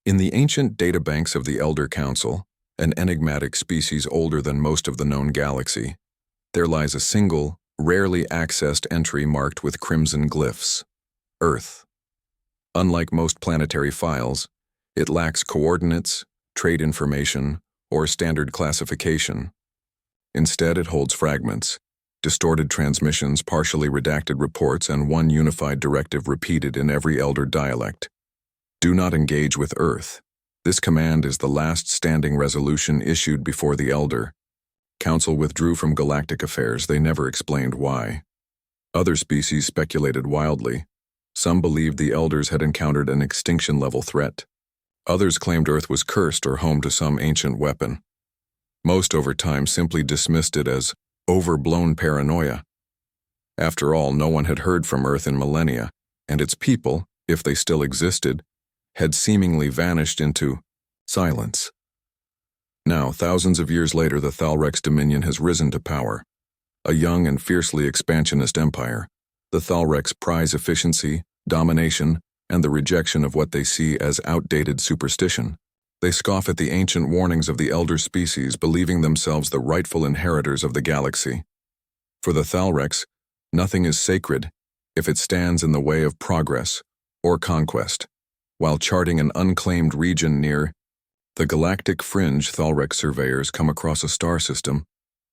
In the ancient databanks of the Elder Council, an enigmatic species older than most of the known galaxy, there lies a single, rarely accessed entry marked with crimson glyphs: Earth. Unlike most planetary files, it lacks coordinates, trade information, or standard classification. Instead, it holds fragments, distorted transmissions, partially redacted reports, and one unified directive repeated in every Elder dialect: do not engage with Earth. This command is the last standing resolution issued before the Elder Council withdrew from galactic affairs. They never explained why. Other species speculated wildly. Some believed the Elders had encountered an extinction-level threat. Others claimed Earth was cursed or home to some ancient weapon. Most, over time, simply dismissed it as overblown paranoia. After all, no one had heard from Earth in millennia, and its people, if they still existed, had seemingly vanished into silence. Now, thousands of years later, the Thalrex Dominion has risen to power. A young and fiercely expansionist empire, the Thalrex prize efficiency, domination, and the rejection of what they see as outdated superstition. They scoff at the ancient warnings of the elder species, believing themselves the rightful inheritors of the galaxy. For the Thalrex, nothing is sacred if it stands in the way of progress or conquest. While charting an unclaimed region near the galactic fringe, Thalrex surveyors come across a star system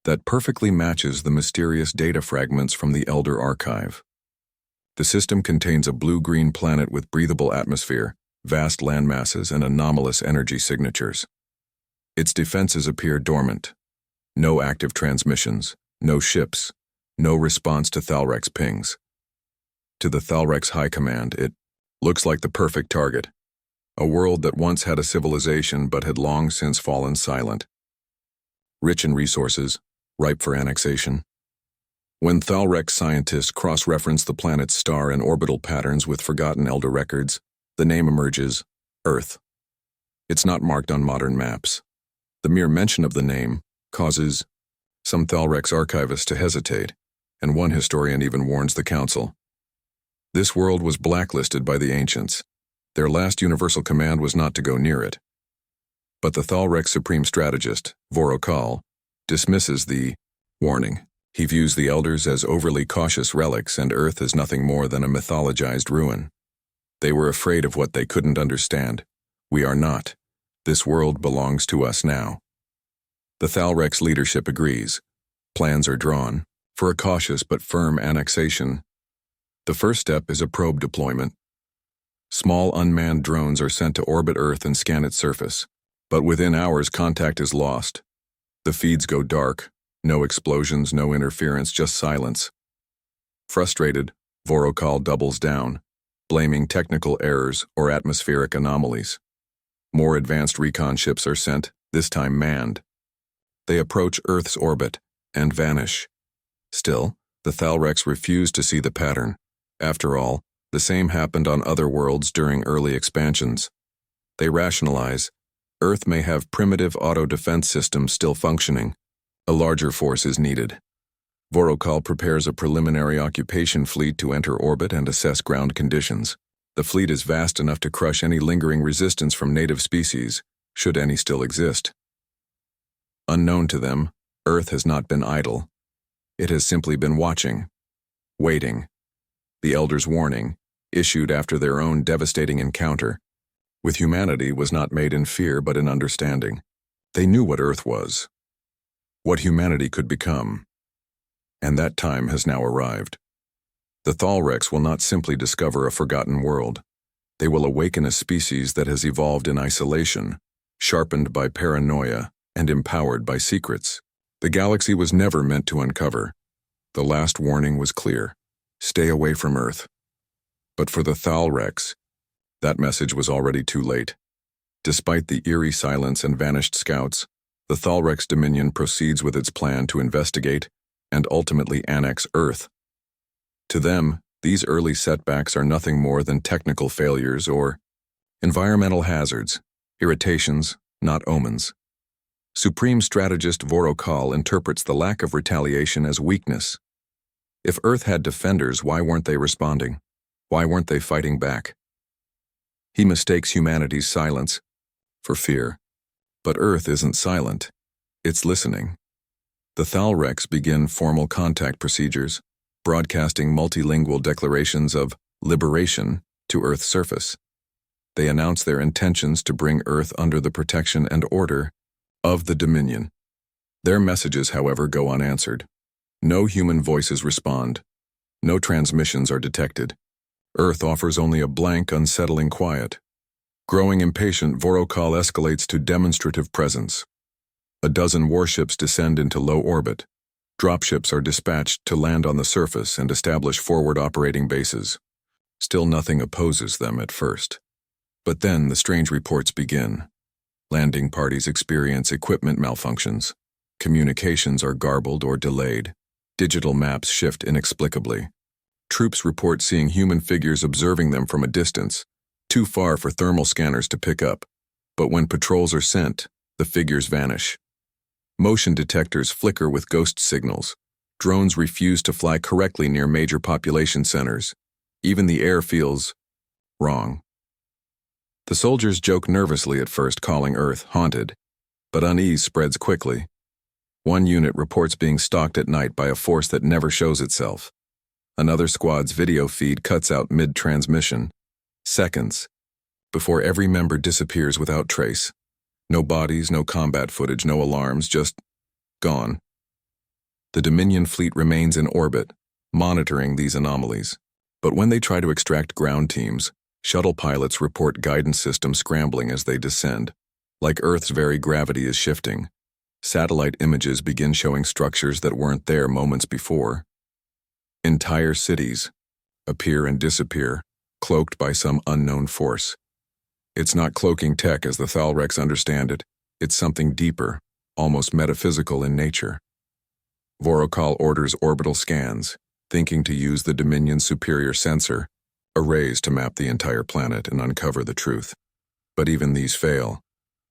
that perfectly matches the mysterious data fragments from the Elder Archive. The system contains a blue-green planet with breathable atmosphere, vast landmasses, and anomalous energy signatures. Its defenses appear dormant. No active transmissions, no ships, no response to Thalrex pings. To the Thalrex High Command, it looks like the perfect target. A world that once had a civilization but had long since fallen silent. Rich in resources, ripe for annexation. When Thalrex scientists cross-reference the planet's star and orbital patterns with forgotten Elder records, the name emerges: Earth. It's not marked on modern maps. The mere mention of the name causes some Thalrex archivists to hesitate, and one historian even warns the Council. This world was blacklisted by the ancients. Their last universal command was not to go near it. But the Thalrex supreme strategist, Vorokal, dismisses the warning. He views the Elders as overly cautious relics and Earth as nothing more than a mythologized ruin. They were afraid of what they couldn't understand. We are not. This world belongs to us now. The Thalrex leadership agrees. Plans are drawn for a cautious but firm annexation. The first step is a probe deployment. Small unmanned drones are sent to orbit Earth and scan its surface. But within hours, contact is lost. The feeds go dark. No explosions, no interference, just silence. Frustrated, Vorokal doubles down, blaming technical errors or atmospheric anomalies. More advanced recon ships are sent, this time manned. They approach Earth's orbit and vanish. Still, the Thalrex refuse to see the pattern. After all, the same happened on other worlds during early expansions. They rationalize: Earth may have primitive auto-defense systems still functioning. A larger force is needed. Vorokal prepares a preliminary occupation fleet to enter orbit and assess ground conditions. The fleet is vast enough to crush any lingering resistance from native species, should any still exist. Unknown to them, Earth has not been idle. It has simply been watching, waiting. The Elders' warning, issued after their own devastating encounter with humanity, was not made in fear but in understanding. They knew what Earth was, what humanity could become, and that time has now arrived. The Thalrex will not simply discover a forgotten world. They will awaken a species that has evolved in isolation, sharpened by paranoia, and empowered by secrets the galaxy was never meant to uncover. The last warning was clear: stay away from Earth. But for the Thalrex, that message was already too late. Despite the eerie silence and vanished scouts, the Thalrex Dominion proceeds with its plan to investigate and ultimately annex Earth. To them, these early setbacks are nothing more than technical failures or environmental hazards, irritations, not omens. Supreme Strategist Vorokal interprets the lack of retaliation as weakness. If Earth had defenders, why weren't they responding? Why weren't they fighting back? He mistakes humanity's silence for fear. But Earth isn't silent. It's listening. The Thalrex begin formal contact procedures, broadcasting multilingual declarations of liberation to Earth's surface. They announce their intentions to bring Earth under the protection and order of the Dominion. Their messages, however, go unanswered. No human voices respond. No transmissions are detected. Earth offers only a blank, unsettling quiet. Growing impatient, Vorokal escalates to demonstrative presence. A dozen warships descend into low orbit. Dropships are dispatched to land on the surface and establish forward operating bases. Still nothing opposes them at first. But then the strange reports begin. Landing parties experience equipment malfunctions. Communications are garbled or delayed. Digital maps shift inexplicably. Troops report seeing human figures observing them from a distance, too far for thermal scanners to pick up. But when patrols are sent, the figures vanish. Motion detectors flicker with ghost signals. Drones refuse to fly correctly near major population centers. Even the air feels wrong. The soldiers joke nervously at first, calling Earth haunted, but unease spreads quickly. One unit reports being stalked at night by a force that never shows itself. Another squad's video feed cuts out mid-transmission, seconds, before every member disappears without trace. No bodies, no combat footage, no alarms, just gone. The Dominion fleet remains in orbit, monitoring these anomalies. But when they try to extract ground teams, shuttle pilots report guidance systems scrambling as they descend. Like Earth's very gravity is shifting. Satellite images begin showing structures that weren't there moments before. Entire cities appear and disappear, cloaked by some unknown force. It's not cloaking tech as the Thalrex understand it. It's something deeper, almost metaphysical in nature. Vorokal orders orbital scans, thinking to use the Dominion's superior sensor, arrays to map the entire planet and uncover the truth. But even these fail.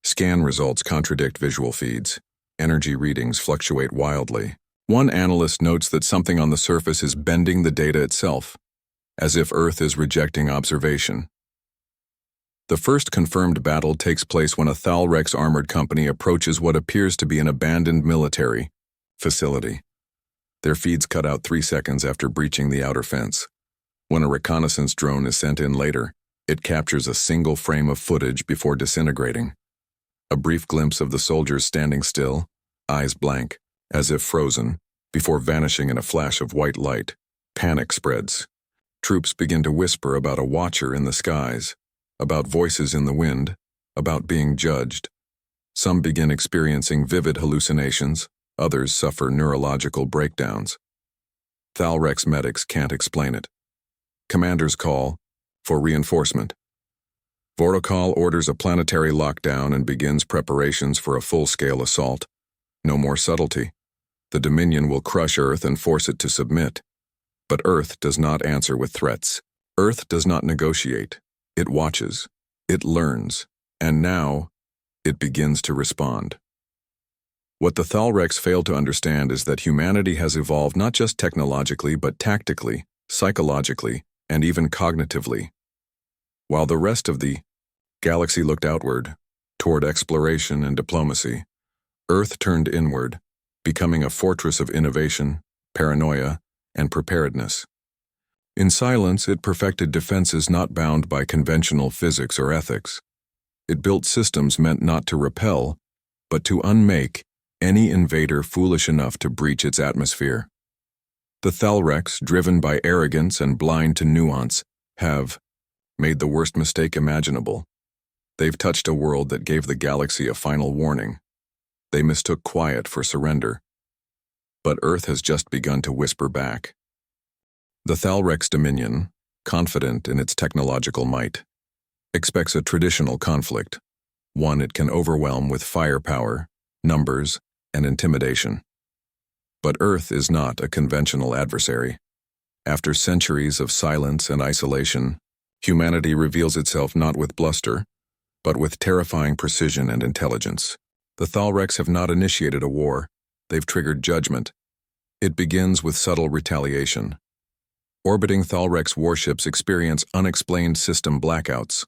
Scan results contradict visual feeds. Energy readings fluctuate wildly. One analyst notes that something on the surface is bending the data itself, as if Earth is rejecting observation. The first confirmed battle takes place when a Thalrex armored company approaches what appears to be an abandoned military facility. Their feeds cut out 3 seconds after breaching the outer fence. When a reconnaissance drone is sent in later, it captures a single frame of footage before disintegrating. A brief glimpse of the soldiers standing still, eyes blank, as if frozen, before vanishing in a flash of white light. Panic spreads. Troops begin to whisper about a watcher in the skies, about voices in the wind, about being judged. Some begin experiencing vivid hallucinations, others suffer neurological breakdowns. Thalrex medics can't explain it. Commanders call for reinforcement. Vorokal orders a planetary lockdown and begins preparations for a full-scale assault. No more subtlety. The Dominion will crush Earth and force it to submit. But Earth does not answer with threats. Earth does not negotiate. It watches. It learns. And now, it begins to respond. What the Thalrex fail to understand is that humanity has evolved not just technologically but tactically, psychologically, and even cognitively. While the rest of the galaxy looked outward, toward exploration and diplomacy, Earth turned inward, becoming a fortress of innovation, paranoia, and preparedness. In silence, it perfected defenses not bound by conventional physics or ethics. It built systems meant not to repel, but to unmake any invader foolish enough to breach its atmosphere. The Thalrex, driven by arrogance and blind to nuance, have made the worst mistake imaginable. They've touched a world that gave the galaxy a final warning. They mistook quiet for surrender. But Earth has just begun to whisper back. The Thalrex Dominion, confident in its technological might, expects a traditional conflict, one it can overwhelm with firepower, numbers, and intimidation. But Earth is not a conventional adversary. After centuries of silence and isolation, humanity reveals itself not with bluster, but with terrifying precision and intelligence. The Thalrex have not initiated a war. They've triggered judgment. It begins with subtle retaliation. Orbiting Thalrex warships experience unexplained system blackouts.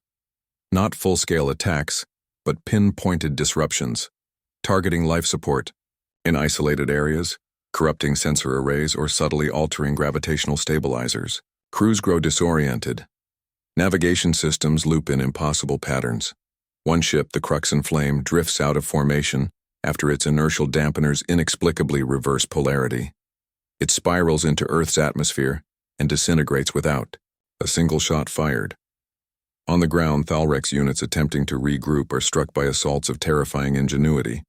Not full-scale attacks, but pinpointed disruptions, targeting life support in isolated areas, corrupting sensor arrays, or subtly altering gravitational stabilizers. Crews grow disoriented. Navigation systems loop in impossible patterns. One ship, the Crux in Flame, drifts out of formation after its inertial dampeners inexplicably reverse polarity. It spirals into Earth's atmosphere and disintegrates without a single shot fired. On the ground, Thalrex units attempting to regroup are struck by assaults of terrifying ingenuity.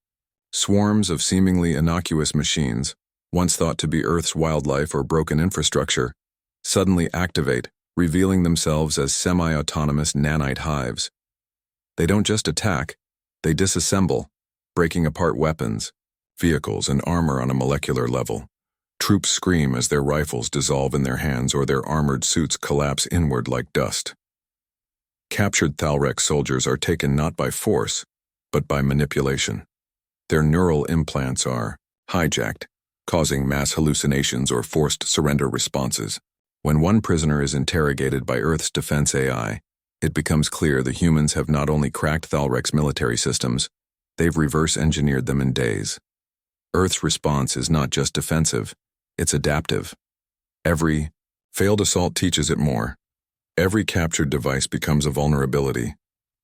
Swarms of seemingly innocuous machines, once thought to be Earth's wildlife or broken infrastructure, suddenly activate, revealing themselves as semi-autonomous nanite hives. They don't just attack, they disassemble, breaking apart weapons, vehicles, and armor on a molecular level. Troops scream as their rifles dissolve in their hands or their armored suits collapse inward like dust. Captured Thalrex soldiers are taken not by force, but by manipulation. Their neural implants are hijacked, causing mass hallucinations or forced surrender responses. When one prisoner is interrogated by Earth's defense AI, it becomes clear the humans have not only cracked Thalrex military systems, they've reverse-engineered them in days. Earth's response is not just defensive, it's adaptive. Every failed assault teaches it more. Every captured device becomes a vulnerability.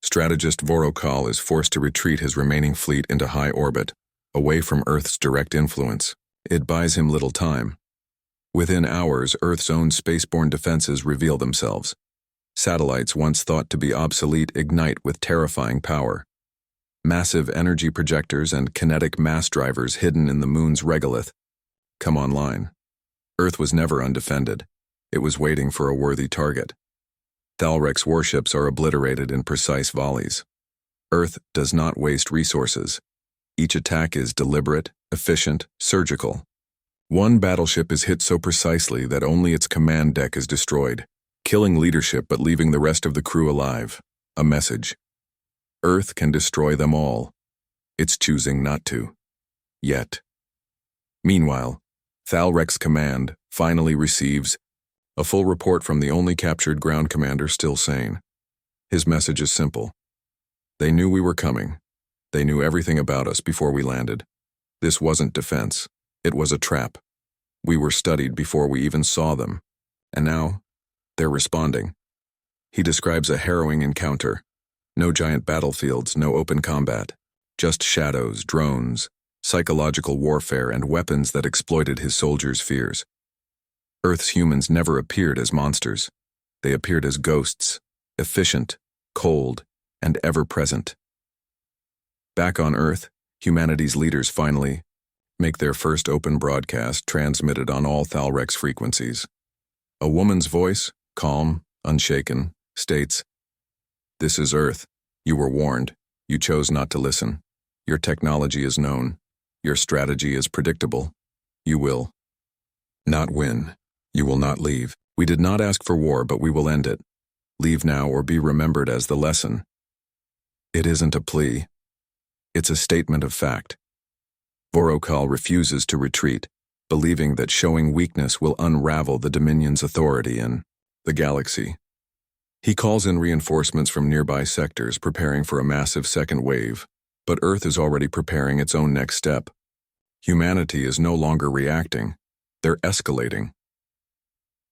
Strategist Vorokal is forced to retreat his remaining fleet into high orbit, away from Earth's direct influence. It buys him little time. Within hours, Earth's own spaceborne defenses reveal themselves. Satellites once thought to be obsolete ignite with terrifying power. Massive energy projectors and kinetic mass drivers hidden in the moon's regolith come online. Earth was never undefended. It was waiting for a worthy target. Thalrex warships are obliterated in precise volleys. Earth does not waste resources. Each attack is deliberate, efficient, surgical. One battleship is hit so precisely that only its command deck is destroyed, killing leadership but leaving the rest of the crew alive. A message. Earth can destroy them all. It's choosing not to. Yet. Meanwhile, Thalrex Command finally receives a full report from the only captured ground commander still sane. His message is simple. They knew we were coming. They knew everything about us before we landed. This wasn't defense. It was a trap. We were studied before we even saw them. And now, they're responding. He describes a harrowing encounter. No giant battlefields, no open combat. Just shadows, drones, psychological warfare, and weapons that exploited his soldiers' fears. Earth's humans never appeared as monsters. They appeared as ghosts, efficient, cold, and ever-present. Back on Earth, humanity's leaders finally make their first open broadcast transmitted on all Thalrex frequencies. A woman's voice, calm, unshaken, states, "This is Earth. You were warned. You chose not to listen. Your technology is known. Your strategy is predictable. You will not win. You will not leave. We did not ask for war, but we will end it. Leave now or be remembered as the lesson." It isn't a plea. It's a statement of fact. Vorokal refuses to retreat, believing that showing weakness will unravel the Dominion's authority in the galaxy. He calls in reinforcements from nearby sectors, preparing for a massive second wave, but Earth is already preparing its own next step. Humanity is no longer reacting. They're escalating.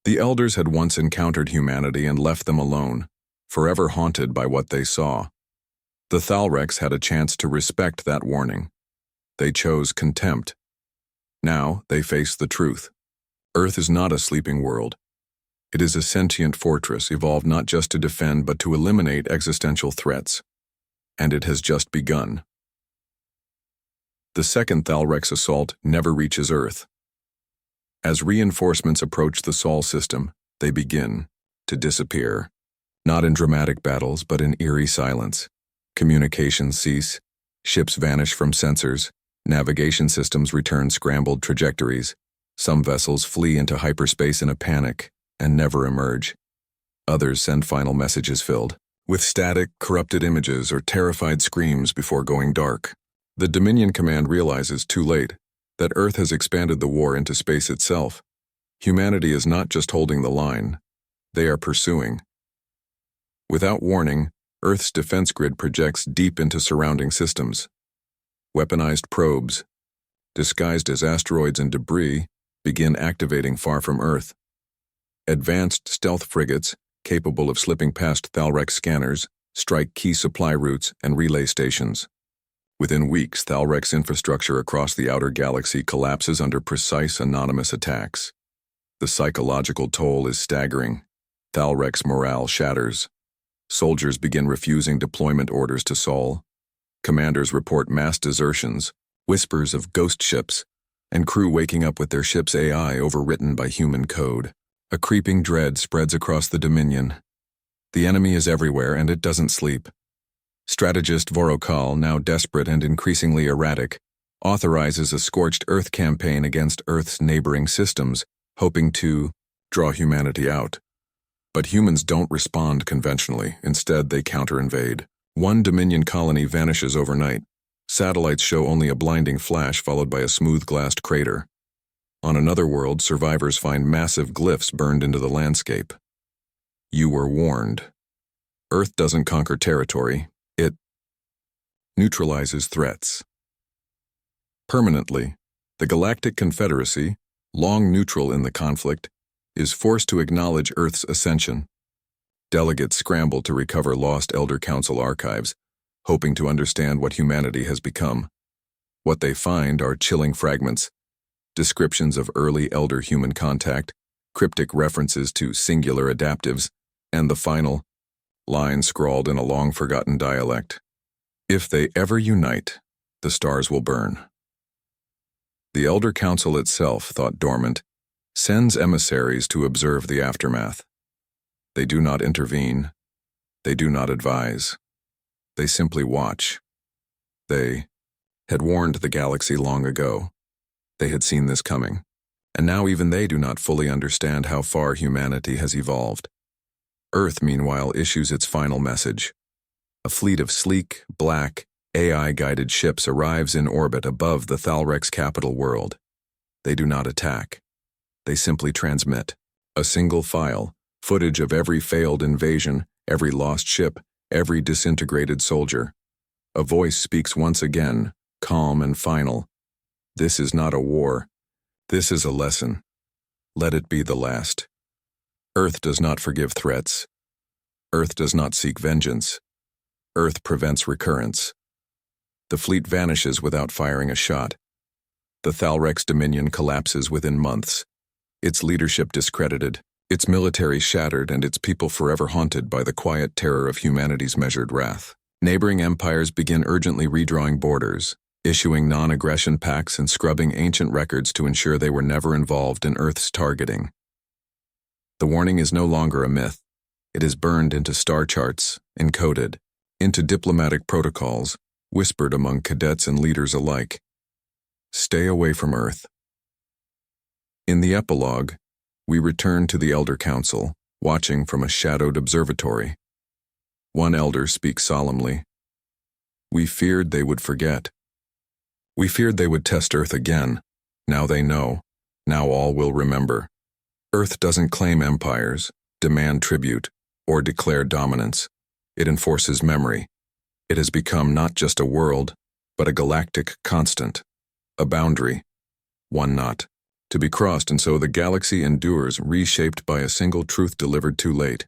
The Elders had once encountered humanity and left them alone, forever haunted by what they saw. The Thalrex had a chance to respect that warning. They chose contempt. Now they face the truth. Earth is not a sleeping world. It is a sentient fortress evolved not just to defend but to eliminate existential threats. And it has just begun. The second Thalrex assault never reaches Earth. As reinforcements approach the Sol system, they begin to disappear. Not in dramatic battles, but in eerie silence. Communications cease, ships vanish from sensors, navigation systems return scrambled trajectories. Some vessels flee into hyperspace in a panic and never emerge. Others send final messages filled with static, corrupted images or terrified screams before going dark. The Dominion Command realizes too late that Earth has expanded the war into space itself. Humanity is not just holding the line, they are pursuing. Without warning, Earth's defense grid projects deep into surrounding systems. Weaponized probes, disguised as asteroids and debris, begin activating far from Earth. Advanced stealth frigates, capable of slipping past Thalrex scanners, strike key supply routes and relay stations. Within weeks, Thalrex infrastructure across the outer galaxy collapses under precise anonymous attacks. The psychological toll is staggering. Thalrex morale shatters. Soldiers begin refusing deployment orders to Sol. Commanders report mass desertions, whispers of ghost ships, and crew waking up with their ship's AI overwritten by human code. A creeping dread spreads across the Dominion. The enemy is everywhere, and it doesn't sleep. Strategist Vorokal, now desperate and increasingly erratic, authorizes a scorched Earth campaign against Earth's neighboring systems, hoping to draw humanity out. But humans don't respond conventionally. Instead, they counter-invade. One Dominion colony vanishes overnight. Satellites show only a blinding flash followed by a smooth-glassed crater. On another world, survivors find massive glyphs burned into the landscape. You were warned. Earth doesn't conquer territory. It neutralizes threats. Permanently, the Galactic Confederacy, long neutral in the conflict, is forced to acknowledge Earth's ascension. Delegates scramble to recover lost Elder Council archives, hoping to understand what humanity has become. What they find are chilling fragments, descriptions of early elder-human contact, cryptic references to singular adaptives, and the final line scrawled in a long-forgotten dialect. If they ever unite, the stars will burn. The Elder Council itself, thought dormant, sends emissaries to observe the aftermath. They do not intervene. They do not advise. They simply watch. They had warned the galaxy long ago. They had seen this coming, and now even they do not fully understand how far humanity has evolved. Earth, meanwhile, issues its final message. A fleet of sleek, black, AI-guided ships arrives in orbit above the Thalrex capital world. They do not attack. They simply transmit. A single file, footage of every failed invasion, every lost ship, every disintegrated soldier. A voice speaks once again, calm and final. This is not a war. This is a lesson. Let it be the last. Earth does not forgive threats. Earth does not seek vengeance. Earth prevents recurrence. The fleet vanishes without firing a shot. The Thalrex Dominion collapses within months. Its leadership discredited, its military shattered, and its people forever haunted by the quiet terror of humanity's measured wrath. Neighboring empires begin urgently redrawing borders, issuing non-aggression pacts and scrubbing ancient records to ensure they were never involved in Earth's targeting. The warning is no longer a myth. It is burned into star charts, encoded, into diplomatic protocols, whispered among cadets and leaders alike. Stay away from Earth. In the epilogue, we return to the Elder Council, watching from a shadowed observatory. One elder speaks solemnly. We feared they would forget. We feared they would test Earth again. Now they know. Now all will remember. Earth doesn't claim empires, demand tribute, or declare dominance. It enforces memory. It has become not just a world, but a galactic constant, a boundary, one not to be crossed, and so the galaxy endures, reshaped by a single truth delivered too late.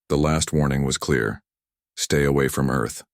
The last warning was clear. Stay away from Earth.